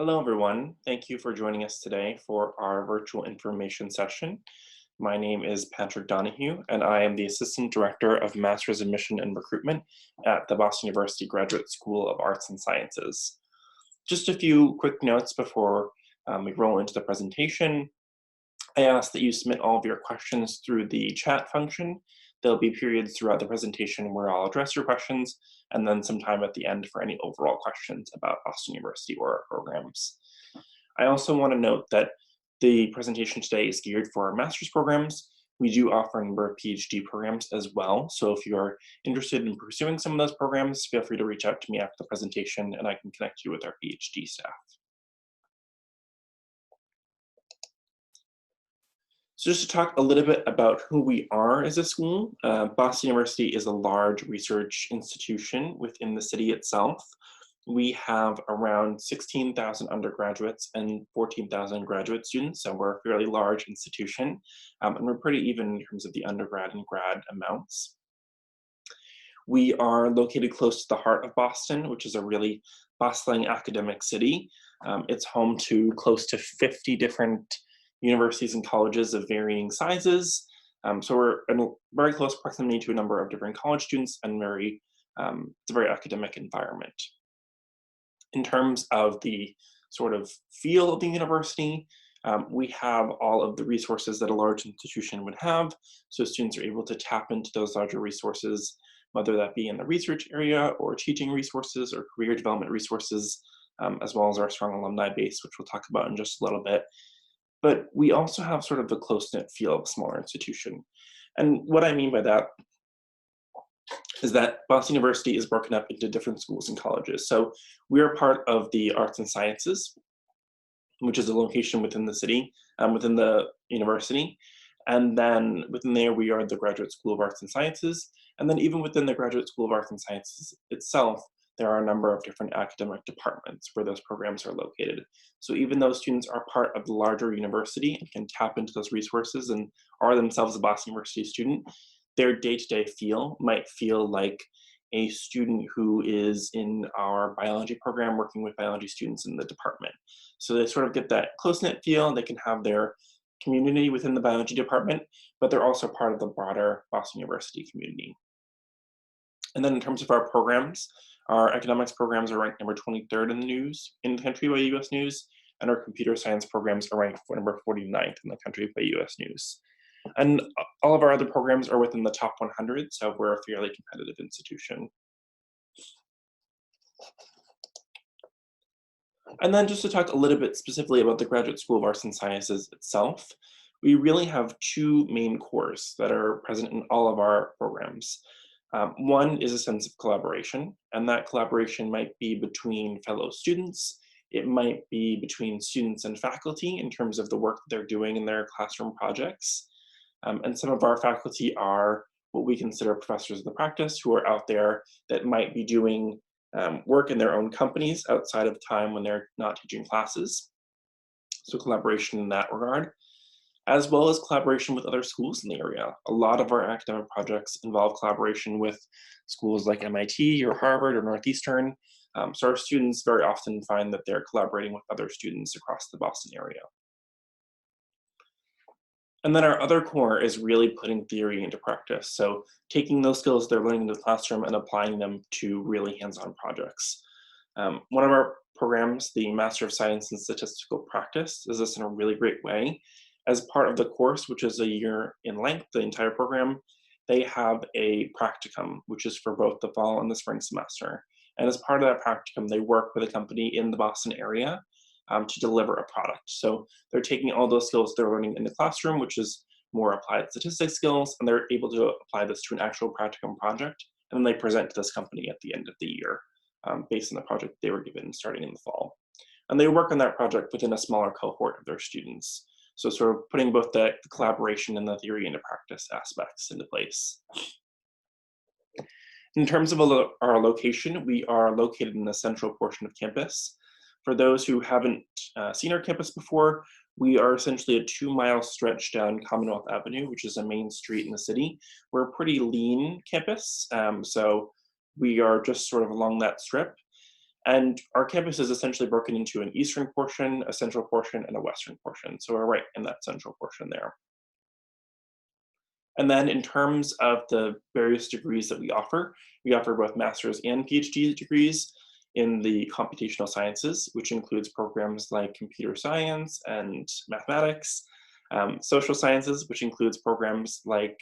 Hello, everyone. Thank you for joining us today for our virtual information session. My name is Patrick Donahue, and I am the Assistant Director of Master's Admission and Recruitment at the Boston University Graduate School of Arts and Sciences. Just a few quick notes before we roll into the presentation. I ask that you submit all of your questions through the chat function. There'll be periods throughout the presentation where I'll address your questions, and then some time at the end for any overall questions about Boston University or our programs. I also want to note that the presentation today is geared for our master's programs. We do offer a number of PhD programs as well, so if you're interested in pursuing some of those programs, feel free to reach out to me after the presentation and I can connect you with our PhD staff. So just to talk a little bit about who we are as a school, Boston University is a large research institution within the city itself. We have around 16,000 undergraduates and 14,000 graduate students, so we're a fairly large institution, and we're pretty even in terms of the undergrad and grad amounts. We are located close to the heart of Boston, which is a really bustling academic city. It's home to close to 50 different universities and colleges of varying sizes. So we're in a very close proximity to a number of different college students and it's a very academic environment. In terms of the sort of feel of the university, we have all of the resources that a large institution would have. So students are able to tap into those larger resources, whether that be in the research area or teaching resources or career development resources, as well as our strong alumni base, which we'll talk about in just a little bit. But we also have sort of the close-knit feel of a smaller institution. And what I mean by that is that Boston University is broken up into different schools and colleges. So we are part of the Arts and Sciences, which is a location within the city, within the university. And then within there, we are the Graduate School of Arts and Sciences. And then even within the Graduate School of Arts and Sciences itself, there are a number of different academic departments where those programs are located. So even though students are part of the larger university and can tap into those resources and are themselves a Boston University student, their day-to-day feel might feel like a student who is in our biology program working with biology students in the department. So they sort of get that close-knit feel. They can have their community within the biology department, but they're also part of the broader Boston University community. And then in terms of our programs, our economics programs are ranked number 23rd in the country by US News, and our computer science programs are ranked for number 49th in the country by US News. And all of our other programs are within the top 100, so we're a fairly competitive institution. And then just to talk a little bit specifically about the Graduate School of Arts and Sciences itself, we really have two main cores that are present in all of our programs. One is a sense of collaboration, and that collaboration might be between fellow students. It might be between students and faculty in terms of the work that they're doing in their classroom projects. And some of our faculty are what we consider professors of the practice who are out there that might be doing work in their own companies outside of time when they're not teaching classes. So collaboration in that regard, as well as collaboration with other schools in the area. A lot of our academic projects involve collaboration with schools like MIT or Harvard or Northeastern. So our students very often find that they're collaborating with other students across the Boston area. And then our other core is really putting theory into practice. So taking those skills they're learning in the classroom and applying them to really hands-on projects. One of our programs, the Master of Science in Statistical Practice, does this in a really great way. As part of the course, which is a year in length, the entire program, they have a practicum, which is for both the fall and the spring semester. And as part of that practicum, they work with a company in the Boston area to deliver a product. So they're taking all those skills they're learning in the classroom, which is more applied statistics skills, and they're able to apply this to an actual practicum project, and then they present to this company at the end of the year based on the project they were given starting in the fall. And they work on that project within a smaller cohort of their students. So sort of putting both the collaboration and the theory into practice aspects into place. In terms of our location, we are located in the central portion of campus. For those who haven't seen our campus before, we are essentially a 2-mile stretch down Commonwealth Avenue, which is a main street in the city. We're a pretty lean campus, so we are just sort of along that strip. And our campus is essentially broken into an eastern portion, a central portion, and a western portion. So we're right in that central portion there. And then in terms of the various degrees that we offer both master's and PhD degrees in the computational sciences, which includes programs like computer science and mathematics, social sciences, which includes programs like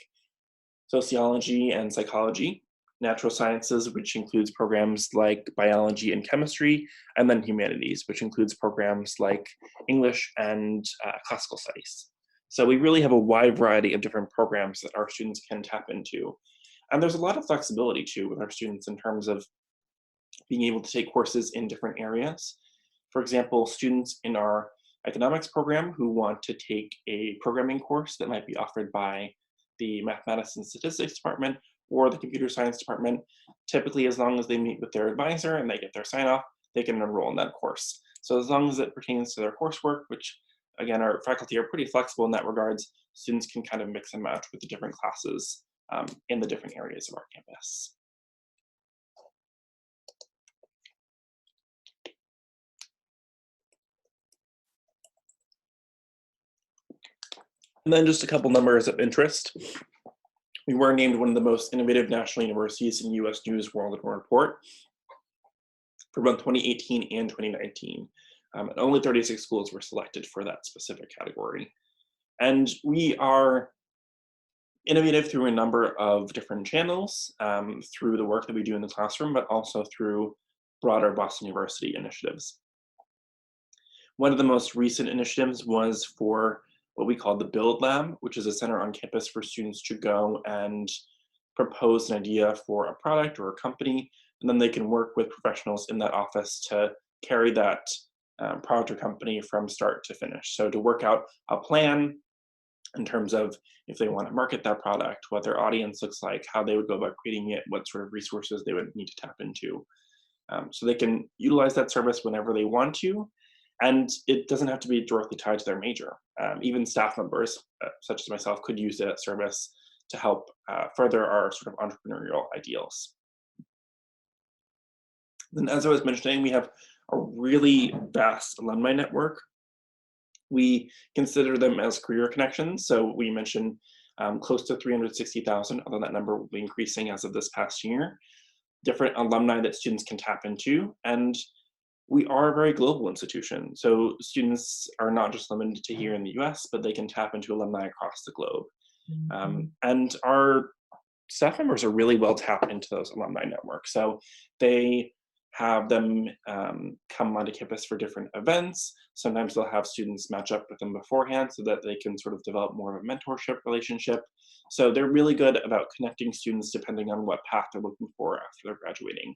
sociology and psychology, natural sciences, which includes programs like biology and chemistry, and then humanities, which includes programs like English and classical studies. So we really have a wide variety of different programs that our students can tap into. And there's a lot of flexibility too with our students in terms of being able to take courses in different areas. For example, students in our economics program who want to take a programming course that might be offered by the mathematics and statistics department or the computer science department, typically as long as they meet with their advisor and they get their sign off, they can enroll in that course. So as long as it pertains to their coursework, which again, our faculty are pretty flexible in that regards, students can kind of mix and match with the different classes in the different areas of our campus. And then just a couple numbers of interest. We were named one of the most innovative national universities in US News World Report for both 2018 and 2019. And only 36 schools were selected for that specific category. And we are innovative through a number of different channels, through the work that we do in the classroom, but also through broader Boston University initiatives. One of the most recent initiatives was for what we call the Build Lab, which is a center on campus for students to go and propose an idea for a product or a company, and then they can work with professionals in that office to carry that product or company from start to finish. So to work out a plan in terms of if they want to market that product, what their audience looks like, how they would go about creating it, what sort of resources they would need to tap into. So they can utilize that service whenever they want to, and it doesn't have to be directly tied to their major. Even staff members, such as myself, could use that service to help further our sort of entrepreneurial ideals. Then, as I was mentioning, we have a really vast alumni network. We consider them as career connections. So we mentioned close to 360,000, although that number will be increasing as of this past year. Different alumni that students can tap into. And we are a very global institution. So students are not just limited to here in the US, but they can tap into alumni across the globe. And our staff members are really well tapped into those alumni networks. So they have them come onto campus for different events. Sometimes they'll have students match up with them beforehand so that they can sort of develop more of a mentorship relationship. So they're really good about connecting students depending on what path they're looking for after they're graduating.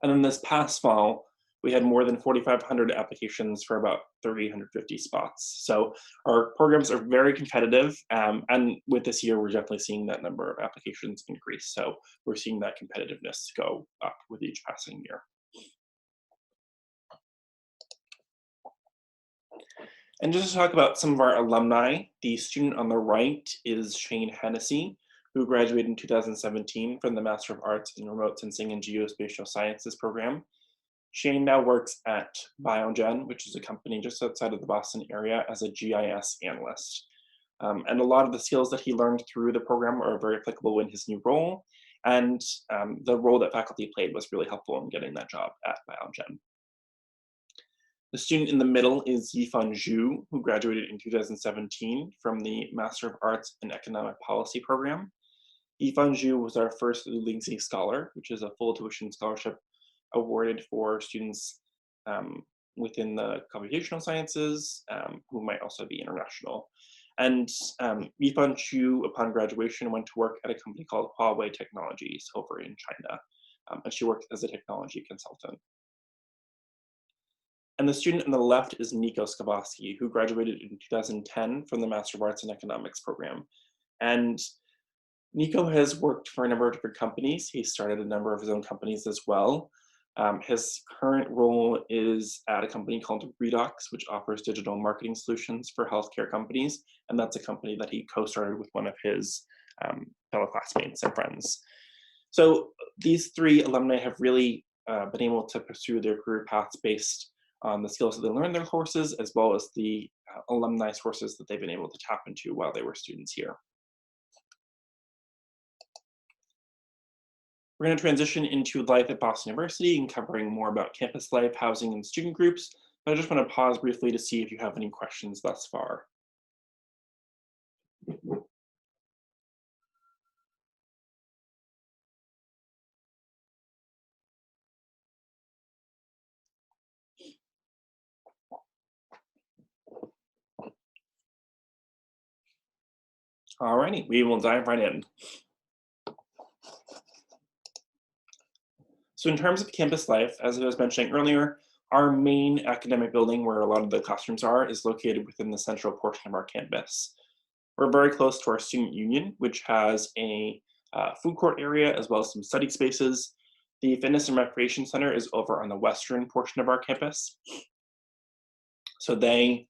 And then this past fall, we had more than 4,500 applications for about 350 spots. So our programs are very competitive, and with this year, we're definitely seeing that number of applications increase. So we're seeing that competitiveness go up with each passing year. And just to talk about some of our alumni, the student on the right is Shane Hennessy, who graduated in 2017 from the Master of Arts in Remote Sensing and Geospatial Sciences program. Shane now works at Biogen, which is a company just outside of the Boston area, as a GIS analyst. And a lot of the skills that he learned through the program are very applicable in his new role. And the role that faculty played was really helpful in getting that job at Biogen. The student in the middle is Yifan Zhu, who graduated in 2017 from the Master of Arts in Economic Policy program. Yifan Zhu was our first Lingxi Scholar, which is a full tuition scholarship awarded for students within the computational sciences who might also be international. And Yifan Zhu, upon graduation, went to work at a company called Huawei Technologies over in China, and she worked as a technology consultant. And the student on the left is Nico Skabowski, who graduated in 2010 from the Master of Arts in Economics program. And Nico has worked for a number of different companies. He started a number of his own companies as well. His current role is at a company called Redox, which offers digital marketing solutions for healthcare companies. And that's a company that he co-started with one of his fellow classmates and friends. So these three alumni have really been able to pursue their career paths based on the skills that they learned in their courses, as well as the alumni sources that they've been able to tap into while they were students here. We're going to transition into life at Boston University and covering more about campus life, housing, and student groups. But I just want to pause briefly to see if you have any questions thus far. Alrighty, we will dive right in. So in terms of campus life, as I was mentioning earlier, our main academic building where a lot of the classrooms are is located within the central portion of our campus. We're very close to our student union, which has a food court area as well as some study spaces. The Fitness and Recreation Center is over on the western portion of our campus. So they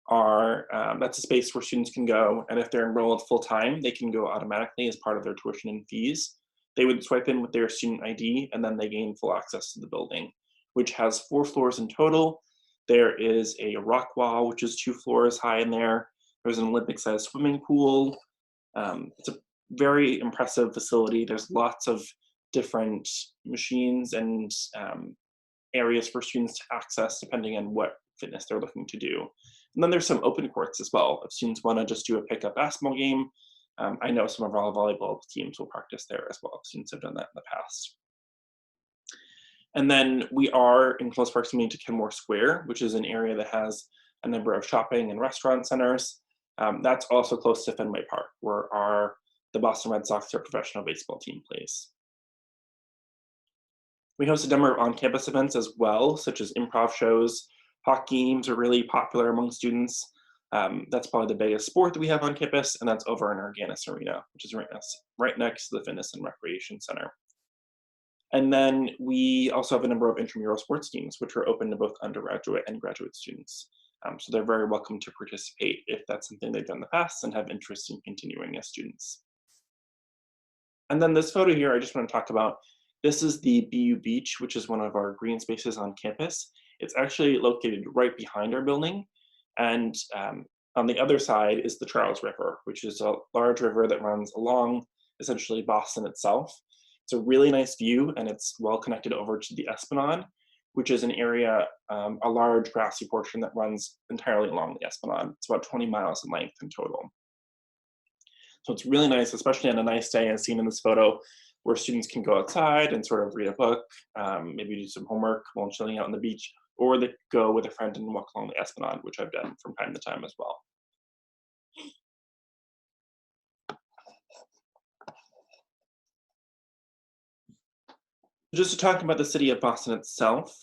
are, that's a space where students can go, and if they're enrolled full-time, they can go automatically as part of their tuition and fees. They would swipe in with their student ID, and then they gain full access to the building, which has 4 floors in total. There is a rock wall, which is 2 floors high in there. There's an Olympic-sized swimming pool. It's a very impressive facility. There's lots of different machines and areas for students to access depending on what fitness they're looking to do. And then there's some open courts as well. If students want to just do a pickup basketball game, I know some of our volleyball teams will practice there as well. Students have done that in the past. And then we are in close proximity to Kenmore Square, which is an area that has a number of shopping and restaurant centers. That's also close to Fenway Park, where the Boston Red Sox, their professional baseball team, plays. We host a number of on-campus events as well, such as improv shows. Hockey games are really popular among students. That's probably the biggest sport that we have on campus, and that's over in our Ganis Arena, which is right next to the Fitness and Recreation Center. And then we also have a number of intramural sports teams, which are open to both undergraduate and graduate students. So they're very welcome to participate if that's something they've done in the past and have interest in continuing as students. And then this photo here, I just want to talk about. This is the BU Beach, which is one of our green spaces on campus. It's actually located right behind our building. And on the other side is the Charles River, which is a large river that runs along essentially Boston itself. It's a really nice view, and it's well connected over to the Esplanade, which is an area, a large grassy portion that runs entirely along the Esplanade. It's about 20 miles in length in total. So it's really nice, especially on a nice day as seen in this photo, where students can go outside and sort of read a book, maybe do some homework while chilling out on the beach, or they go with a friend and walk along the Esplanade, which I've done from time to time as well. Just to talk about the city of Boston itself,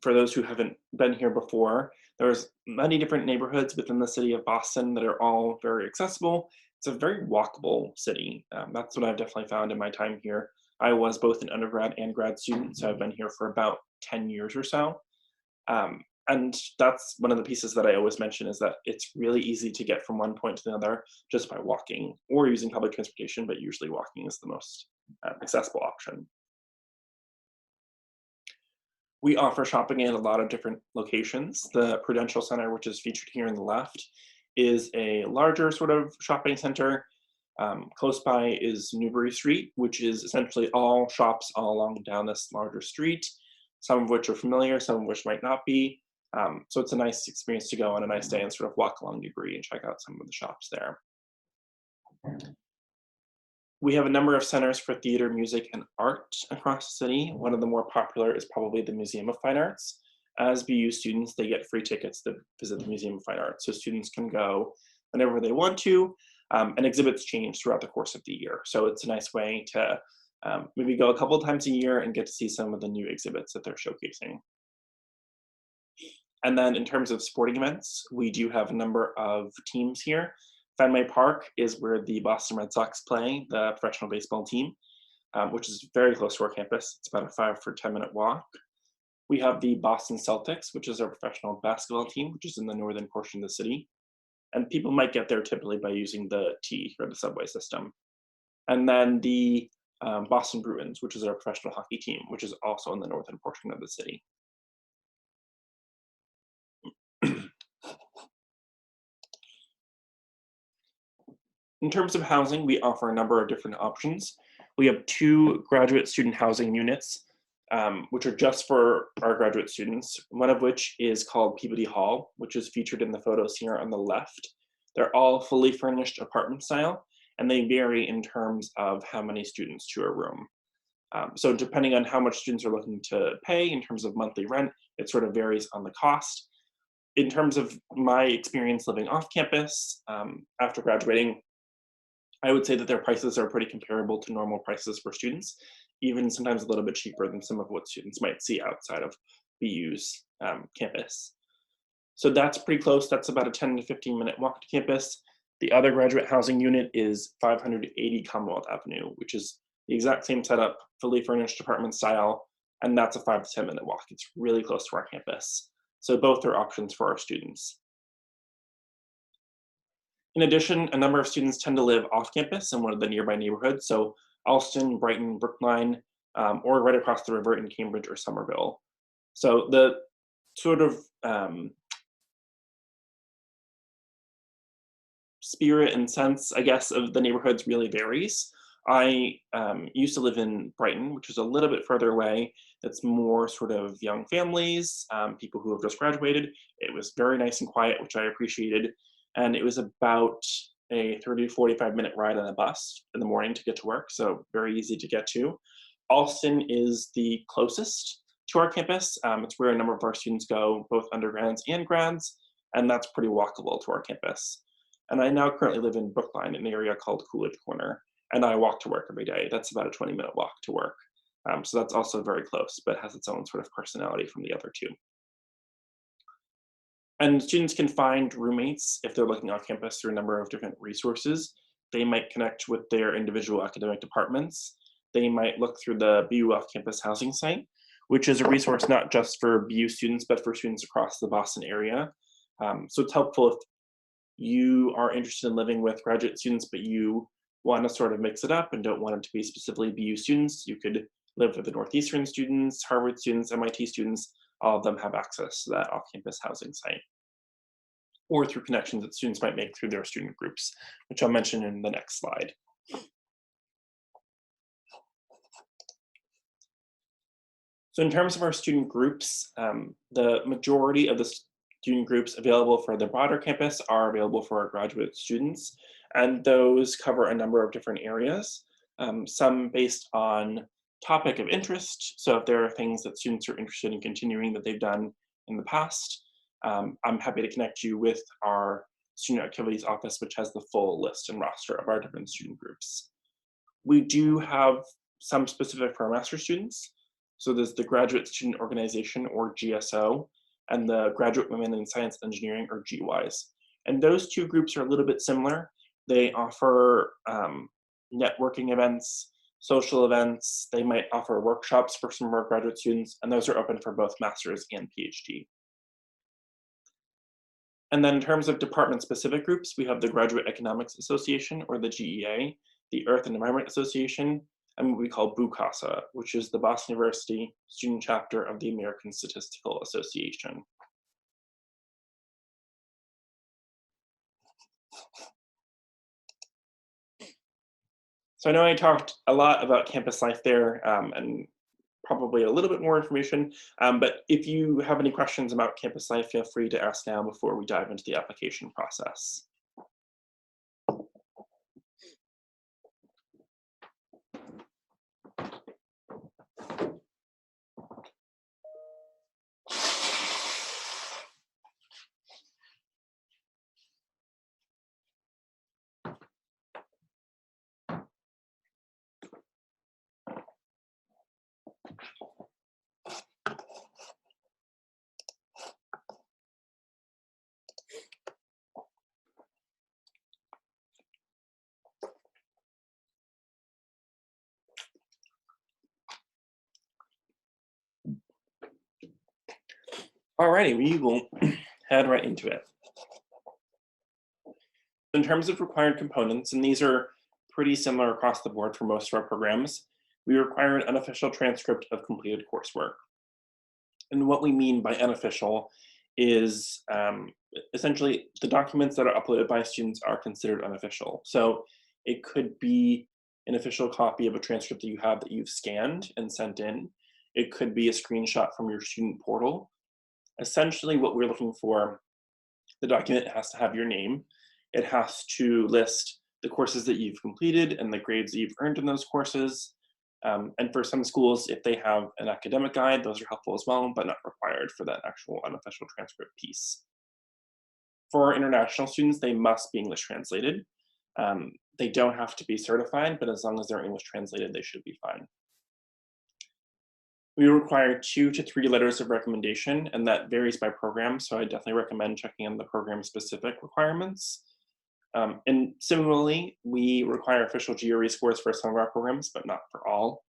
for those who haven't been here before, there's many different neighborhoods within the city of Boston that are all very accessible. It's a very walkable city. That's what I've definitely found in my time here. I was both an undergrad and grad student, so I've been here for about 10 years or so. And that's one of the pieces that I always mention is that it's really easy to get from one point to the other just by walking or using public transportation, but usually walking is the most accessible option. We offer shopping at a lot of different locations. The Prudential Center, which is featured here on the left, is a larger sort of shopping center. Close by is Newbury Street, which is essentially all shops all along down this larger street, some of which are familiar, some of which might not be. So it's a nice experience to go on a nice day and sort of walk along Newbury and check out some of the shops there. We have a number of centers for theater, music, and art across the city. One of the more popular is probably the Museum of Fine Arts. As BU students, they get free tickets to visit the Museum of Fine Arts, so students can go whenever they want to, and exhibits change throughout the course of the year. So it's a nice way to maybe go a couple of times a year and get to see some of the new exhibits that they're showcasing. And then in terms of sporting events, we do have a number of teams here. Fenway Park is where the Boston Red Sox play, the professional baseball team, which is very close to our campus. It's about a 5 or 10-minute walk. We have the Boston Celtics, which is our professional basketball team, which is in the northern portion of the city. And people might get there typically by using the T or the subway system. And then the Boston Bruins, which is our professional hockey team, which is also in the northern portion of the city. In terms of housing, we offer a number of different options. We have 2 graduate student housing units, which are just for our graduate students, one of which is called Peabody Hall, which is featured in the photos here on the left. They're all fully furnished apartment style, and they vary in terms of how many students to a room. So depending on how much students are looking to pay in terms of monthly rent, it sort of varies on the cost. In terms of my experience living off campus, after graduating, I would say that their prices are pretty comparable to normal prices for students, even sometimes a little bit cheaper than some of what students might see outside of BU's campus. So that's pretty close. That's about a 10 to 15-minute walk to campus. The other graduate housing unit is 580 Commonwealth Avenue, which is the exact same setup, fully furnished apartment style, and that's a 5 to 10-minute walk. It's really close to our campus. So both are options for our students. In addition, a number of students tend to live off campus in one of the nearby neighborhoods, so Alston, Brighton, Brookline, or right across the river in Cambridge or Somerville. So the sort of spirit and sense, I guess, of the neighborhoods really varies. I used to live in Brighton, which is a little bit further away. It's more sort of young families, people who have just graduated. It was very nice and quiet, which I appreciated. And it was about a 30 to 45-minute ride on a bus in the morning to get to work, so very easy to get to. Alston is the closest to our campus. It's where a number of our students go, both undergrads and grads, and that's pretty walkable to our campus. And I now currently live in Brookline, an area called Coolidge Corner, and I walk to work every day. That's about a 20-minute walk to work. So that's also very close, but has its own sort of personality from the other two. And students can find roommates if they're looking off campus through a number of different resources. They might connect with their individual academic departments. They might look through the BU off-campus housing site, which is a resource not just for BU students, but for students across the Boston area. So it's helpful if you are interested in living with graduate students, but you want to sort of mix it up and don't want it to be specifically BU students. You could live with the Northeastern students, Harvard students, MIT students. All of them have access to that off-campus housing site, or through connections that students might make through their student groups, which I'll mention in the next slide. So in terms of our student groups, the majority of the student groups available for the broader campus are available for our graduate students, and those cover a number of different areas, some based on topic of interest. So if there are things that students are interested in continuing that they've done in the past, I'm happy to connect you with our student activities office, which has the full list and roster of our different student groups. We do have some specific for our master's students. So there's the Graduate Student Organization, or GSO, and the Graduate Women in Science and Engineering, or GWISE. And those two groups are a little bit similar. They offer networking events, social events. They might offer workshops for some of our graduate students, and those are open for both master's and PhD. And then in terms of department-specific groups, we have the Graduate Economics Association, or the GEA, the Earth and Environment Association, and what we call BUCASA, which is the Boston University student chapter of the American Statistical Association. So I know I talked a lot about campus life there, and probably a little bit more information, but if you have any questions about campus life, feel free to ask now before we dive into the application process. Alrighty, we will head right into it. In terms of required components, and these are pretty similar across the board for most of our programs, we require an unofficial transcript of completed coursework. And what we mean by unofficial is essentially the documents that are uploaded by students are considered unofficial. So it could be an official copy of a transcript that you have that you've scanned and sent in. It could be a screenshot from your student portal. Essentially what we're looking for, the document has to have your name. It has to list the courses that you've completed and the grades that you've earned in those courses. And for some schools, if they have an academic guide, those are helpful as well, but not required for that actual unofficial transcript piece. For international students, they must be English translated. They don't have to be certified, but as long as they're English translated, they should be fine. We require 2 to 3 letters of recommendation, and that varies by program, so I definitely recommend checking on the program-specific requirements. And similarly, we require official GRE scores for some of our programs, but not for all.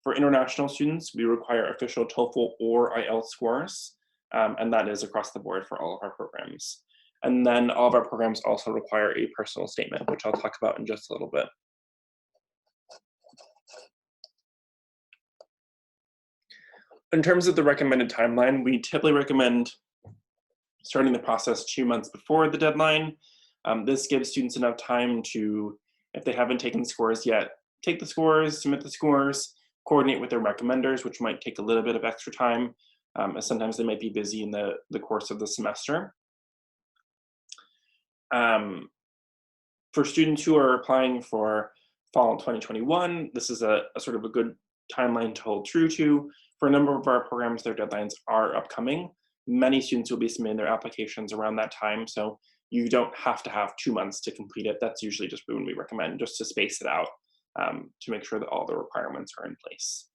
For international students, we require official TOEFL or IELTS scores, and that is across the board for all of our programs. And then all of our programs also require a personal statement, which I'll talk about in just a little bit. In terms of the recommended timeline, we typically recommend starting the process 2 months before the deadline. This gives students enough time to, if they haven't taken scores yet, take the scores, submit the scores, coordinate with their recommenders, which might take a little bit of extra time, as sometimes they might be busy in the course of the semester. For students who are applying for fall 2021, this is a sort of a good timeline to hold true to. For a number of our programs, their deadlines are upcoming. Many students will be submitting their applications around that time, so you don't have to have 2 months to complete it. That's usually just when we recommend, just to space it out, to make sure that all the requirements are in place.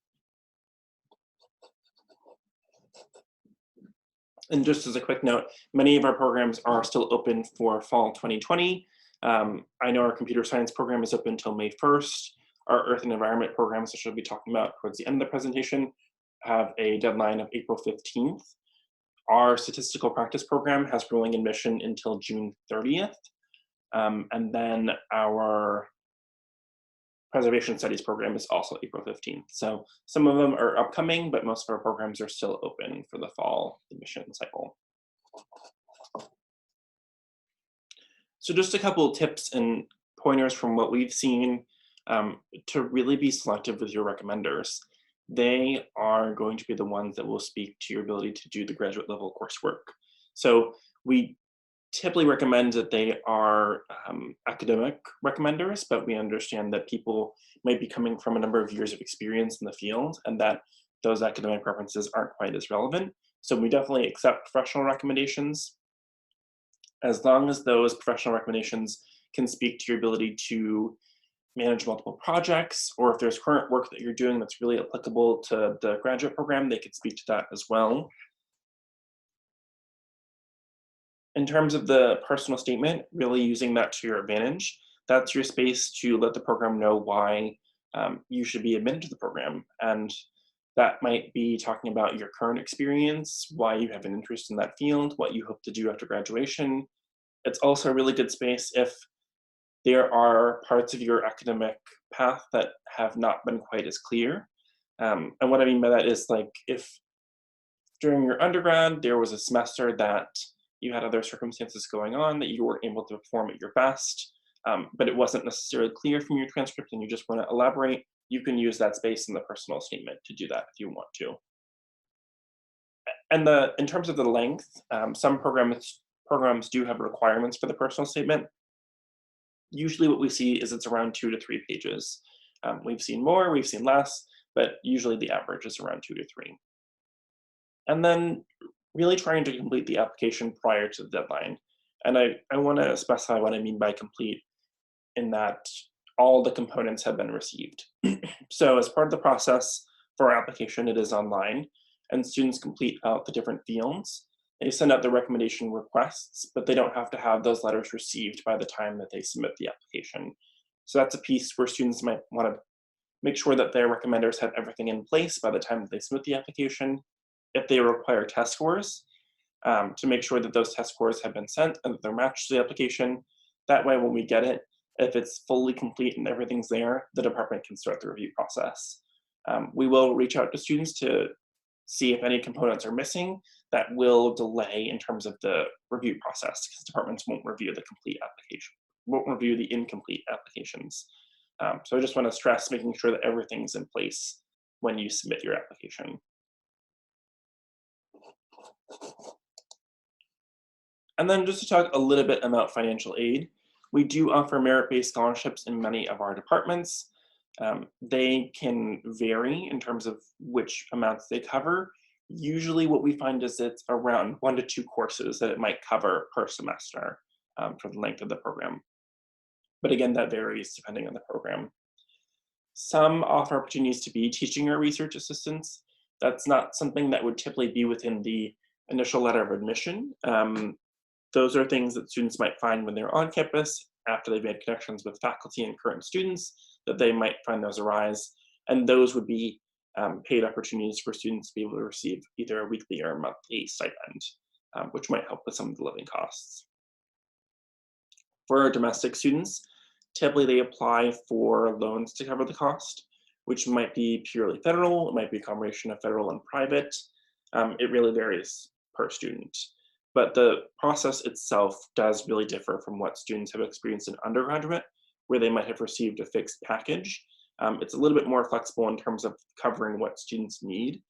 And just as a quick note, many of our programs are still open for fall 2020. I know our computer science program is open until May 1st. Our earth and environment programs, which I'll be talking about towards the end of the presentation, have a deadline of April 15th. Our statistical practice program has rolling admission until June 30th. And then our preservation studies program is also April 15th. So some of them are upcoming, but most of our programs are still open for the fall admission cycle. So just a couple of tips and pointers from what we've seen to really be selective with your recommenders. They are going to be the ones that will speak to your ability to do the graduate level coursework. So we typically recommend that they are academic recommenders, but we understand that people might be coming from a number of years of experience in the field and that those academic references aren't quite as relevant. So we definitely accept professional recommendations as long as those professional recommendations can speak to your ability to manage multiple projects, or if there's current work that you're doing that's really applicable to the graduate program, they could speak to that as well. In terms of the personal statement, really using that to your advantage, that's your space to let the program know why you should be admitted to the program. And that might be talking about your current experience, why you have an interest in that field, what you hope to do after graduation. It's also a really good space if there are parts of your academic path that have not been quite as clear. And what I mean by that is, like, if during your undergrad there was a semester that you had other circumstances going on that you weren't able to perform at your best, but it wasn't necessarily clear from your transcript and you just want to elaborate, you can use that space in the personal statement to do that if you want to. And in terms of the length, some programs do have requirements for the personal statement. Usually what we see is it's around 2 to 3 pages. We've seen more, we've seen less, but usually the average is around 2 to 3. And then really trying to complete the application prior to the deadline. And I want to specify what I mean by complete, in that all the components have been received. So as part of the process for our application, it is online, and students complete out the different fields. They send out the recommendation requests, but they don't have to have those letters received by the time that they submit the application. So that's a piece where students might want to make sure that their recommenders have everything in place by the time that they submit the application. If they require test scores, to make sure that those test scores have been sent and that they're matched to the application. That way, when we get it, If it's fully complete and everything's there, the department can start the review process. We will reach out to students to see if any components are missing. That will delay in terms of the review process because departments won't review the complete application, won't review the incomplete applications. So I just want to stress making sure that everything's in place when you submit your application. And then just to talk a little bit about financial aid, we do offer merit-based scholarships in many of our departments. They can vary in terms of which amounts they cover. Usually what we find is it's around 1 to 2 courses that it might cover per semester for the length of the program. But again, that varies depending on the program. Some offer opportunities to be teaching or research assistants. That's not something that would typically be within the initial letter of admission. Those are things that students might find when they're on campus after they've made connections with faculty and current students, that they might find those arise. And those would be paid opportunities for students to be able to receive either a weekly or a monthly stipend, which might help with some of the living costs. For our domestic students, typically they apply for loans to cover the cost, which might be purely federal, it might be a combination of federal and private. It really varies per student. But the process itself does really differ from what students have experienced in undergraduate, where they might have received a fixed package. It's a little bit more flexible in terms of covering what students need.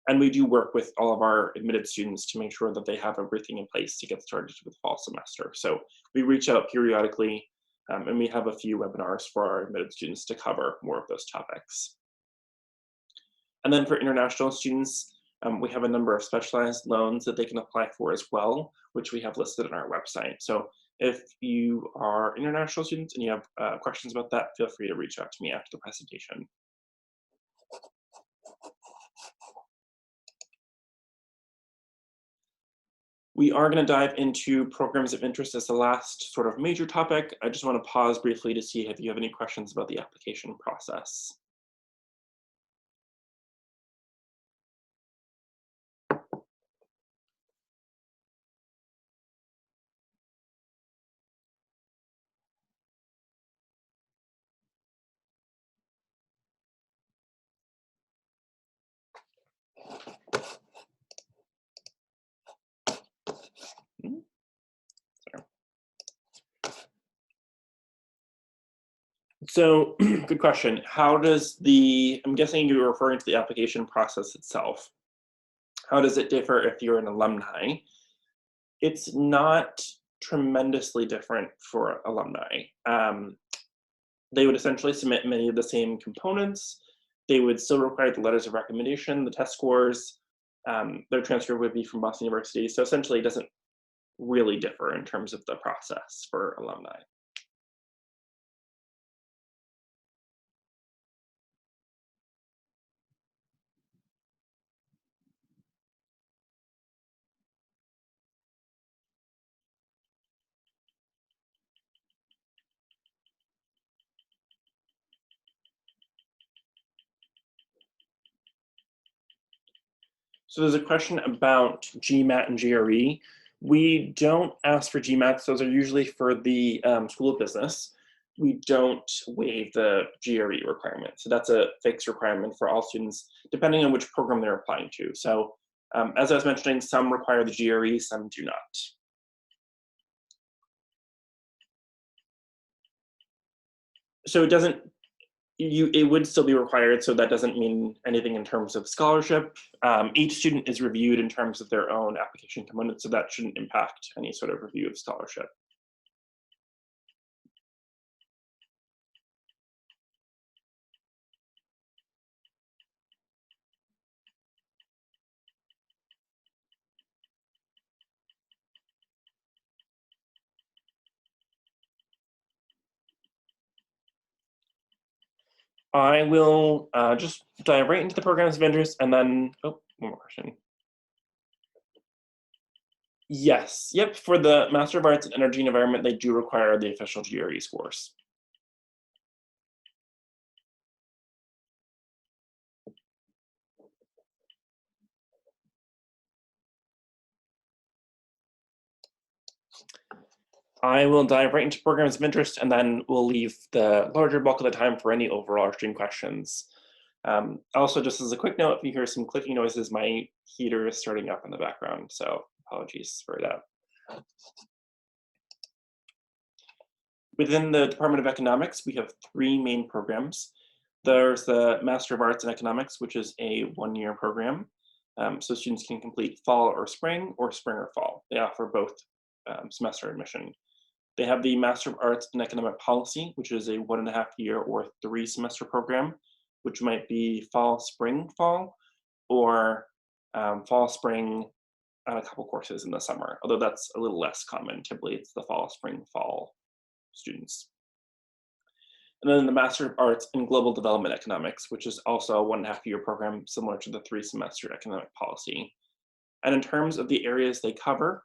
And we do work with all of our admitted students to make sure that they have everything in place to get started with the fall semester. So we reach out periodically, and we have a few webinars for our admitted students to cover more of those topics. And then for international students, we have a number of specialized loans that they can apply for as well, which we have listed on our website. So if you are international students and you have questions about that, feel free to reach out to me after the presentation. We are going to dive into programs of interest as the last sort of major topic. I just want to pause briefly to see if you have any questions about the application process. So, good question. How does I'm guessing you're referring to the application process itself. How does it differ if you're an alumni? It's not tremendously different for alumni. They would essentially submit many of the same components. They would still require the letters of recommendation, the test scores. Their transcript would be from Boston University. So essentially it doesn't really differ in terms of the process for alumni. So there's a question about GMAT and GRE. We don't ask for GMATs. Those are usually for the School of Business. We don't waive the GRE requirement. So that's a fixed requirement for all students, depending on which program they're applying to. So as I was mentioning, some require the GRE, some do not. So it would still be required, so that doesn't mean anything in terms of scholarship. Each student is reviewed in terms of their own application component, so that shouldn't impact any sort of review of scholarship. I will just dive right into the programs of interest and then, oh, one more question. Yes, yep, for the Master of Arts in Energy and Environment, they do require the official GRE scores. I will dive right into programs of interest, and then we'll leave the larger bulk of the time for any overarching questions. Also, just as a quick note, if you hear some clicking noises, my heater is starting up in the background, so apologies for that. Within the Department of Economics, we have three main programs. There's the Master of Arts in Economics, which is a one-year program. So students can complete fall or spring or fall. They offer both semester admission. They have the Master of Arts in Economic Policy, which is a 1.5-year or 3-semester program, which might be fall, spring, fall, or fall, spring, and a couple courses in the summer, although that's a little less common. Typically, it's the fall, spring, fall students. And then the Master of Arts in Global Development Economics, which is also a 1.5-year program similar to the 3-semester economic policy. And in terms of the areas they cover,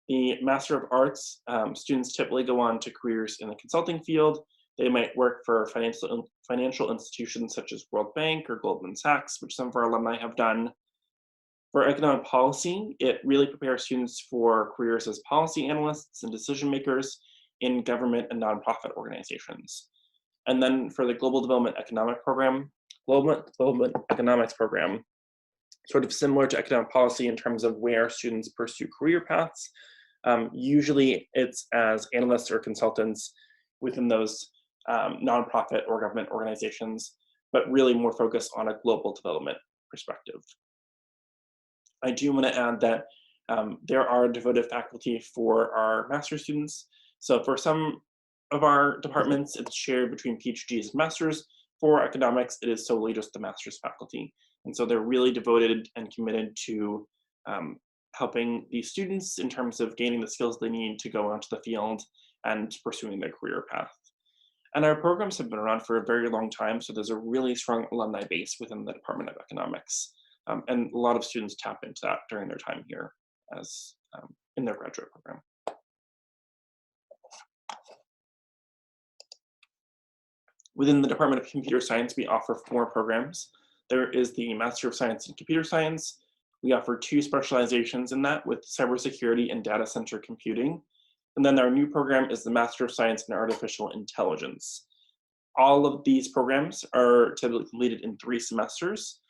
the Master of Arts, students typically go on to careers in the consulting field. They might work for financial institutions such as World Bank or Goldman Sachs, which some of our alumni have done. For economic policy, it really prepares students for careers as policy analysts and decision makers in government and nonprofit organizations. And then for the Global Development Economic Program, Global Development Economics Program, sort of similar to economic policy in terms of where students pursue career paths. Usually it's as analysts or consultants within those nonprofit or government organizations, but really more focused on a global development perspective. I do want to add that there are devoted faculty for our master's students. So for some of our departments, it's shared between PhDs and masters. For economics, it is solely just the master's faculty. And so they're really devoted and committed to helping these students in terms of gaining the skills they need to go onto the field and pursuing their career path. And our programs have been around for a very long time, so there's a really strong alumni base within the Department of Economics. And a lot of students tap into that during their time here as in their graduate program. Within the Department of Computer Science, we offer 4 programs. There is the Master of Science in Computer Science. We offer 2 specializations in that with cybersecurity and data center computing. And then our new program is the Master of Science in Artificial Intelligence. All of these programs are typically completed in 3 semesters,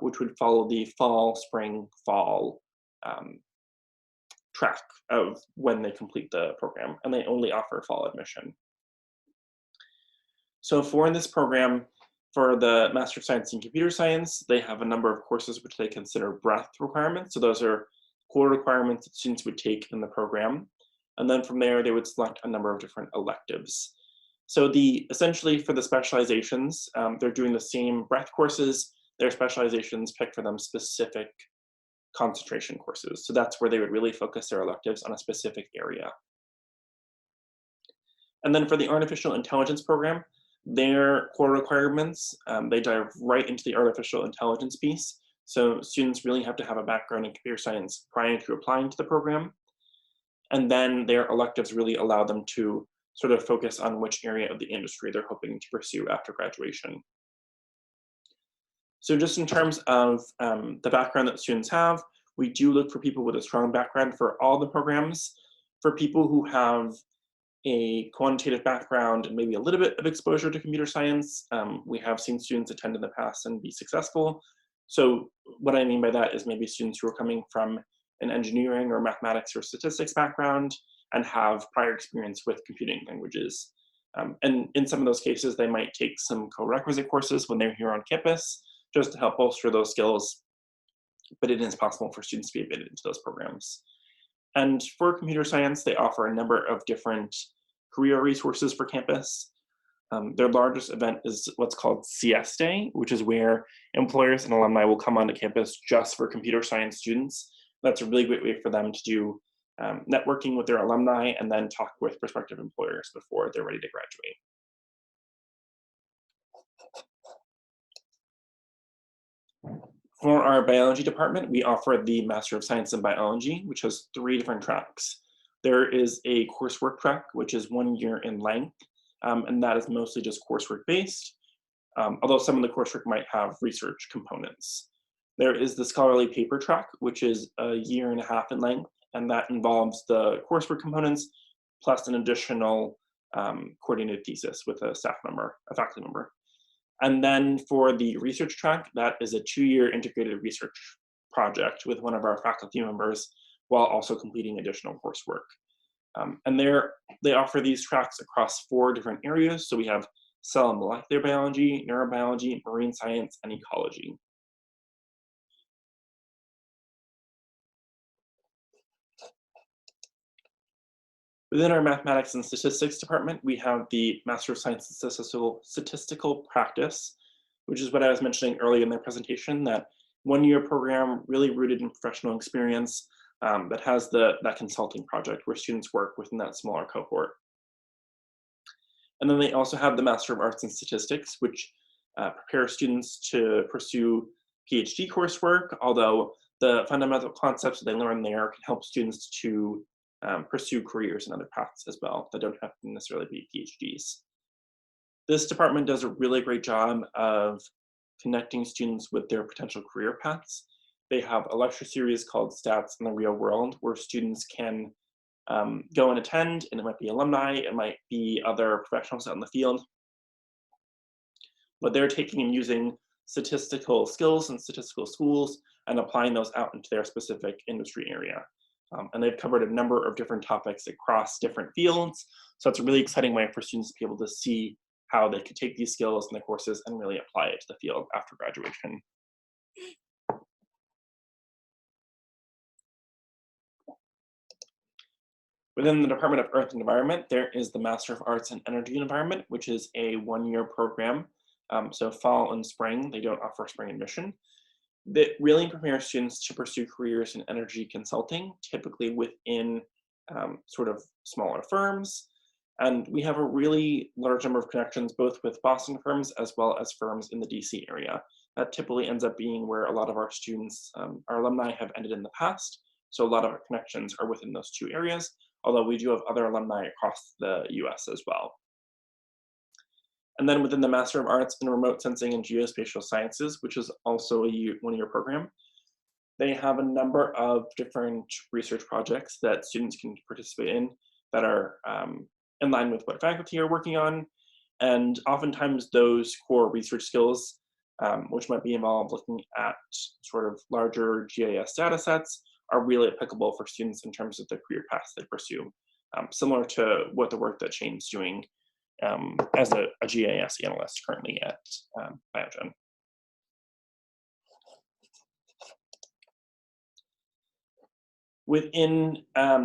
which would follow the fall, spring, fall track of when they complete the program, and they only offer fall admission. So for this program, for the Master of Science in Computer Science, they have a number of courses which they consider breadth requirements. So those are core requirements that students would take in the program. And then from there, they would select a number of different electives. So essentially for the specializations, they're doing the same breadth courses. Their specializations pick for them specific concentration courses. So that's where they would really focus their electives on a specific area. And then for the Artificial Intelligence program, their core requirements, they dive right into the artificial intelligence piece. So students really have to have a background in computer science prior to applying to the program. And then their electives really allow them to sort of focus on which area of the industry they're hoping to pursue after graduation. So just in terms of the background that students have, we do look for people with a strong background for all the programs. For people who have a quantitative background and maybe a little bit of exposure to computer science, we have seen students attend in the past and be successful. So what I mean by that is maybe students who are coming from an engineering or mathematics or statistics background and have prior experience with computing languages. And in some of those cases, they might take some co-requisite courses when they're here on campus, just to help bolster those skills, but it is possible for students to be admitted into those programs. And for computer science, they offer a number of different career resources for campus. Their largest event is what's called CS Day, which is where employers and alumni will come onto campus just for computer science students. That's a really great way for them to do networking with their alumni and then talk with prospective employers before they're ready to graduate. For our biology department, we offer the Master of Science in Biology, which has 3 different tracks. There is a coursework track, which is 1 year in length, and that is mostly just coursework based, although some of the coursework might have research components. There is the scholarly paper track, which is 1.5 years in length, and that involves the coursework components plus an additional coordinated thesis with a staff member, a faculty member. And then for the research track, that is a 2-year integrated research project with one of our faculty members while also completing additional coursework. And they offer these tracks across 4 different areas. So we have cell and molecular biology, neurobiology, marine science, and ecology. Within our mathematics and statistics department, we have the Master of Science in Statistical Practice, which is what I was mentioning earlier in the presentation, that 1-year program really rooted in professional experience that has that consulting project where students work within that smaller cohort. And then they also have the Master of Arts in Statistics, which prepares students to pursue PhD coursework, although the fundamental concepts that they learn there can help students to pursue careers in other paths as well that don't have to necessarily be PhDs. This department does a really great job of connecting students with their potential career paths. They have a lecture series called Stats in the Real World, where students can go and attend, and it might be alumni, it might be other professionals out in the field. But they're taking and using statistical skills and statistical schools and applying those out into their specific industry area. And they've covered a number of different topics across different fields. So it's a really exciting way for students to be able to see how they could take these skills in the courses and really apply it to the field after graduation. Within the Department of Earth and Environment, there is the Master of Arts in Energy and Environment, which is a 1-year program. So fall and spring, they don't offer spring admission. That really prepares students to pursue careers in energy consulting, typically within sort of smaller firms. And we have a really large number of connections, both with Boston firms as well as firms in the DC area. That typically ends up being where a lot of our students, our alumni have ended in the past. So a lot of our connections are within those 2 areas, although we do have other alumni across the US as well. And then within the Master of Arts in Remote Sensing and Geospatial Sciences, which is also a 1-year program, they have a number of different research projects that students can participate in that are in line with what faculty are working on. And oftentimes those core research skills, which might be involved looking at sort of larger GIS data sets, are really applicable for students in terms of the career paths they pursue, similar to what the work that Shane's doing as a GIS analyst currently at Biogen. Within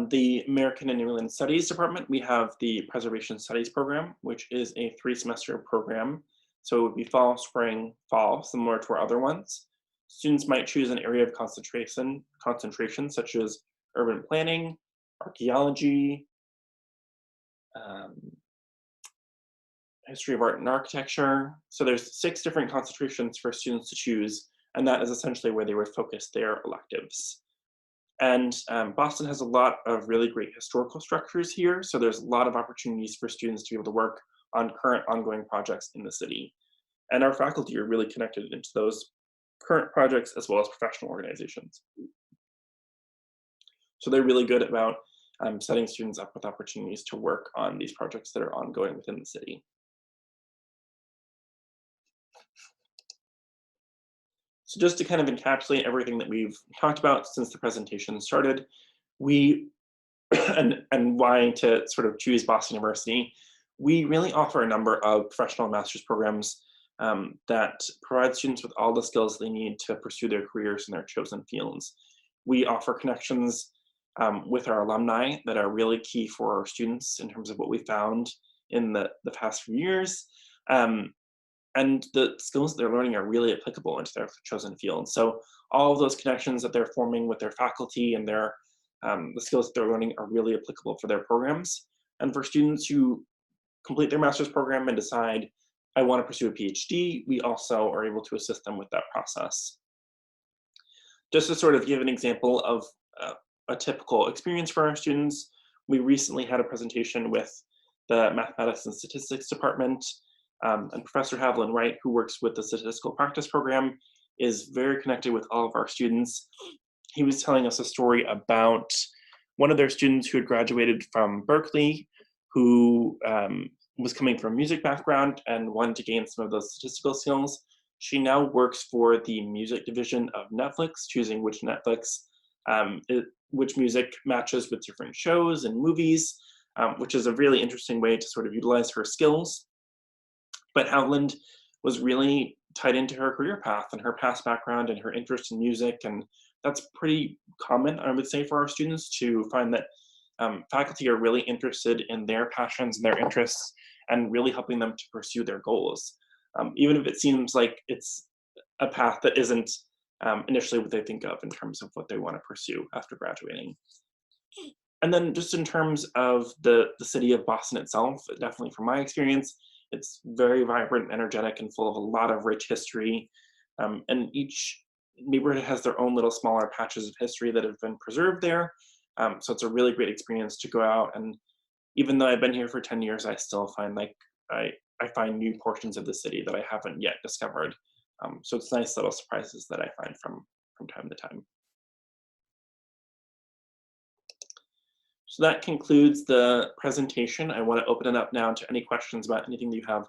the American and New England Studies Department, we have the Preservation Studies program, which is a 3-semester program. So it would be fall, spring, fall, similar to our other ones. Students might choose an area of concentration such as urban planning, archaeology, history of art and architecture. So there's 6 different concentrations for students to choose, and that is essentially where they would focus their electives. And Boston has a lot of really great historical structures here, so there's a lot of opportunities for students to be able to work on current ongoing projects in the city. And our faculty are really connected into those current projects as well as professional organizations. So they're really good about setting students up with opportunities to work on these projects that are ongoing within the city. So just to kind of encapsulate everything that we've talked about since the presentation started, and why to sort of choose Boston University, we really offer a number of professional master's programs that provide students with all the skills they need to pursue their careers in their chosen fields. We offer connections with our alumni that are really key for our students in terms of what we found in the past few years. And the skills they're learning are really applicable into their chosen field. So all of those connections that they're forming with their faculty and the skills that they're learning are really applicable for their programs. And for students who complete their master's program and decide, I want to pursue a PhD, we also are able to assist them with that process. Just to sort of give an example of a typical experience for our students, we recently had a presentation with the Mathematics and Statistics Department, and Professor Haviland Wright, who works with the Statistical Practice Program, is very connected with all of our students. He was telling us a story about one of their students who had graduated from Berkeley, who was coming from a music background and wanted to gain some of those statistical skills. She now works for the music division of Netflix, choosing which which music matches with different shows and movies, which is a really interesting way to sort of utilize her skills. But Outland was really tied into her career path and her past background and her interest in music. And that's pretty common, I would say, for our students to find that faculty are really interested in their passions and their interests and really helping them to pursue their goals. Even if it seems like it's a path that isn't initially what they think of in terms of what they want to pursue after graduating. And then just in terms of the city of Boston itself, definitely from my experience, it's very vibrant, energetic, and full of a lot of rich history. And each neighborhood has their own little smaller patches of history that have been preserved there. So it's a really great experience to go out. And even though I've been here for 10 years, I still find like I find new portions of the city that I haven't yet discovered. So it's nice little surprises that I find from time to time. So that concludes the presentation. I want to open it up now to any questions about anything that you have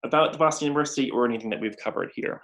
about the Boston University or anything that we've covered here.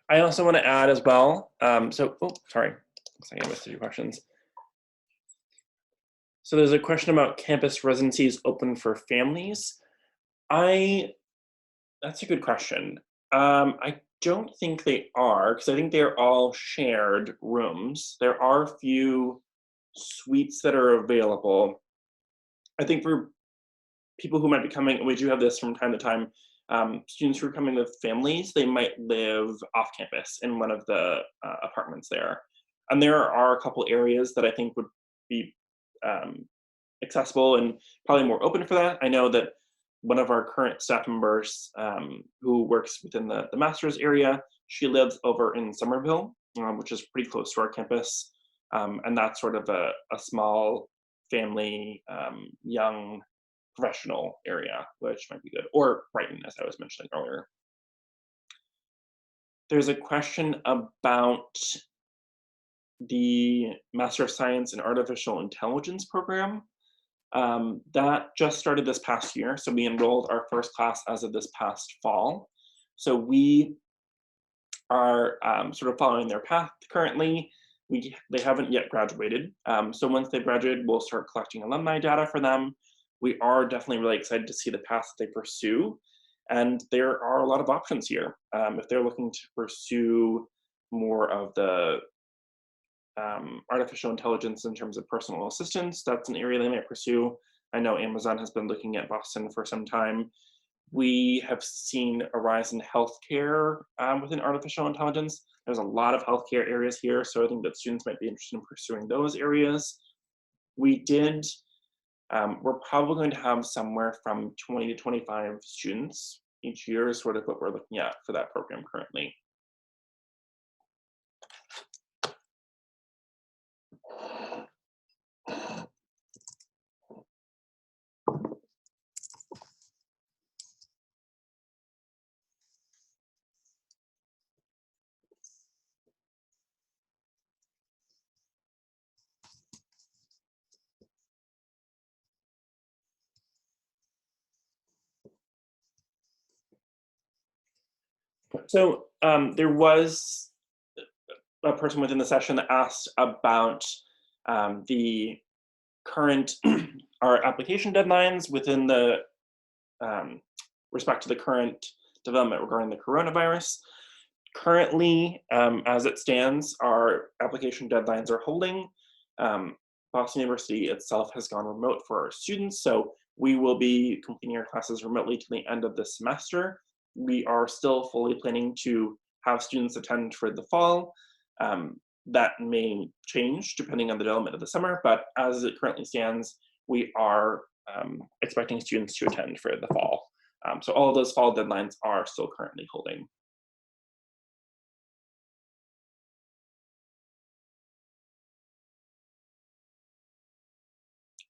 I also want to add as well, sorry, looks like I missed a few questions. So there's a question about campus residencies open for families. That's a good question. I don't think they are, because I think they're all shared rooms. There are a few suites that are available. I think for people who might be coming, and we do have this from time to time, students who are coming with families, they might live off campus in one of the apartments there. And there are a couple areas that I think would be accessible and probably more open for that. I know that one of our current staff members who works within the master's area, she lives over in Somerville, which is pretty close to our campus. And that's sort of a small family, young professional area, which might be good, or Brighton, as I was mentioning earlier. There's a question about the Master of Science in Artificial Intelligence program. That just started this past year, so we enrolled our first class as of this past fall. So we are sort of following their path currently. They haven't yet graduated. So once they've graduated, we'll start collecting alumni data for them. We are definitely really excited to see the path that they pursue. And there are a lot of options here. If they're looking to pursue more of the artificial intelligence in terms of personal assistance, that's an area they might pursue. I know Amazon has been looking at Boston for some time. We have seen a rise in healthcare within artificial intelligence. There's a lot of healthcare areas here, so I think that students might be interested in pursuing those areas. We're probably going to have somewhere from 20 to 25 students each year is sort of what we're looking at for that program currently. So there was a person within the session that asked about the current our application deadlines within the um, respect to the current development regarding the coronavirus. Currently, as it stands, our application deadlines are holding. Boston University itself has gone remote for our students, so we will be completing our classes remotely to the end of this semester. We are still fully planning to have students attend for the fall. That may change depending on the development of the summer, but as it currently stands, we are expecting students to attend for the fall. So all of those fall deadlines are still currently holding.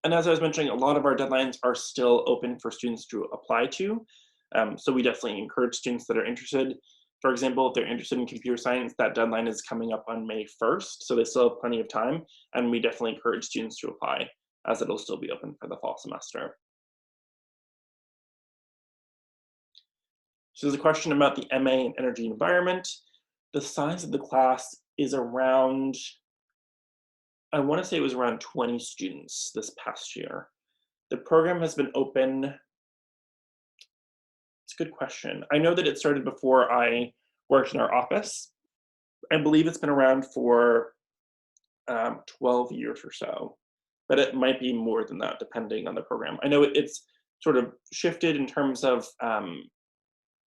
And as I was mentioning, a lot of our deadlines are still open for students to apply to. So we definitely encourage students that are interested. For example, if they're interested in computer science, that deadline is coming up on May 1st, so they still have plenty of time. And we definitely encourage students to apply, as it'll still be open for the fall semester. So there's a question about the MA in Energy and Environment. The size of the class is around, I want to say it was around 20 students this past year. The program has been open. It's a good question. I know that it started before I worked in our office. I believe it's been around for 12 years or so, but it might be more than that depending on the program. I know it's sort of shifted in terms of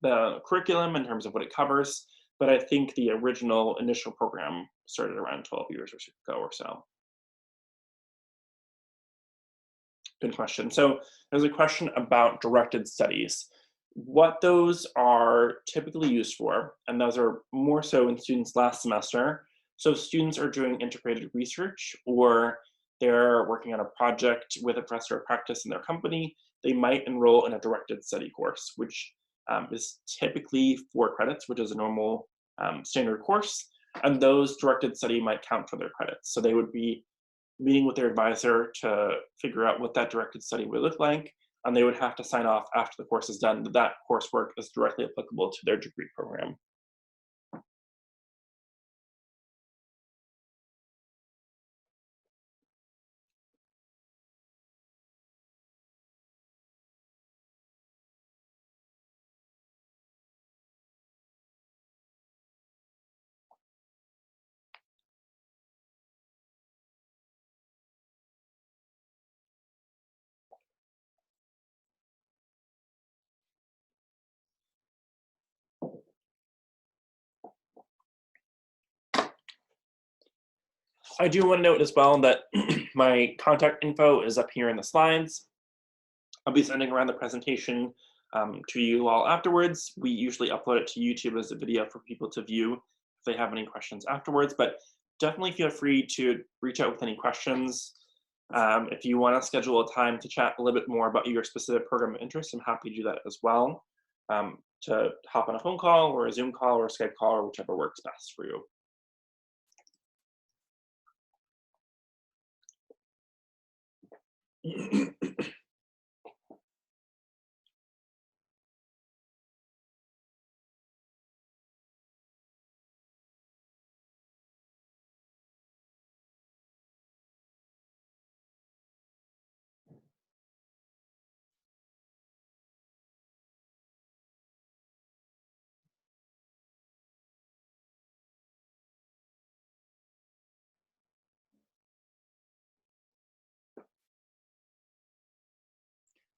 the curriculum, in terms of what it covers, but I think the original initial program started around 12 years ago or so. Good question. So there's a question about directed studies. What those are typically used for, and those are more so in students last semester. So students are doing integrated research or they're working on a project with a professor of practice in their company. They might enroll in a directed study course, which is typically 4 credits, which is a normal standard course. And those directed study might count for their credits. So they would be meeting with their advisor to figure out what that directed study would look like, and they would have to sign off after the course is done that that coursework is directly applicable to their degree program. I do want to note as well that my contact info is up here in the slides. I'll be sending around the presentation to you all afterwards. We usually upload it to YouTube as a video for people to view if they have any questions afterwards, but definitely feel free to reach out with any questions. If you want to schedule a time to chat a little bit more about your specific program of interest, I'm happy to do that as well. To hop on a phone call or a Zoom call or a Skype call or whichever works best for you.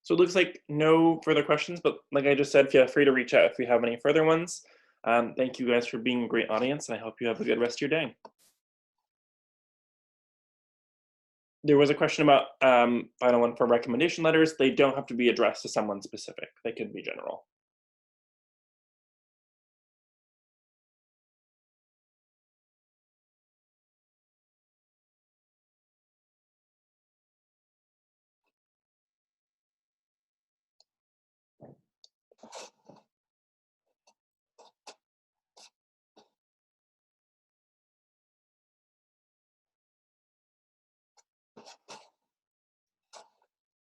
So it looks like no further questions, but like I just said, feel free to reach out if you have any further ones. Thank you guys for being a great audience, and I hope you have a good rest of your day. There was a question about final one for recommendation letters. They don't have to be addressed to someone specific. They could be general.